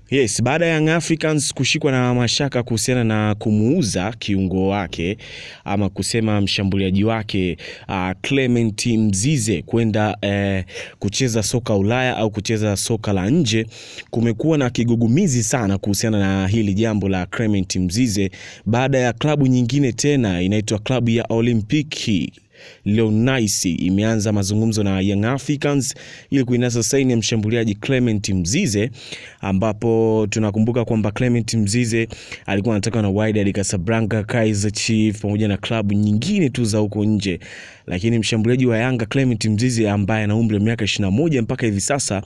Yes, baada ya Young Africans kushikwa na mashaka kuhusiana na kumuuza kiungo wake ama kusema mshambuliaji wake Clement Mzize kwenda kucheza soka Ulaya au kucheza soka la nje, kumekuwa na kigugumizi sana kuhusiana na hili jambo la Clement Mzize baada ya klabu nyingine tena inaitwa klabu ya Olympique Lyonnais imeanza mazungumzo na Young Africans ili kuinasa saini ya mshambuliaji Clement Mzize, ambapo tunakumbuka kwamba Clement Mzize alikuwa anataka na Wydad Casablanca, Kaizer Chiefs pamoja na klabu nyingine tu za huko nje, lakini mshambuliaji wa Yanga Clement Mzize ambaye ana umri wa miaka 21 mpaka hivi sasa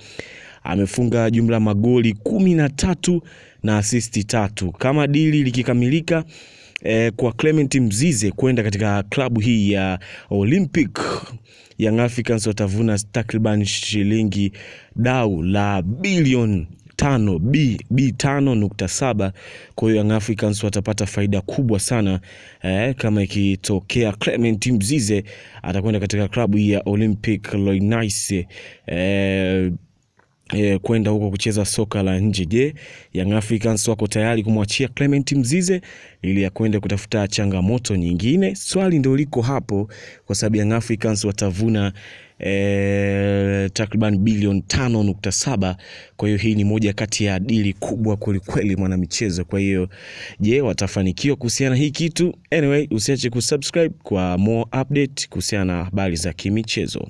amefunga jumla magoli 13 na asisti 3. Kama dili likikamilika kwa Clement Mzize kwenda katika klabu hii ya Olympique, Young Africans watavuna takriban shilingi dau la bilioni 5.7. Kwa hiyo Young Africans watapata faida kubwa sana kama ikitokea Clement Mzize atakwenda katika klabu hii ya Olympique Lyonnais kwenda huko kucheza soka la nje. Je, Young Africans wako tayari kumwachia Clement Mzize ili akwende kutafuta changamoto nyingine? Swali ndio liko hapo, kwa sababu Young Africans watavuna takriban bilioni 5.7. Kwa hiyo hii ni moja kati ya dili kubwa kweli mwana michezo. Kwa hiyo je, watafanikiwa kuhusiana hii kitu? Anyway, usiache kusubscribe kwa more update kuhusiana na habari za kimichezo.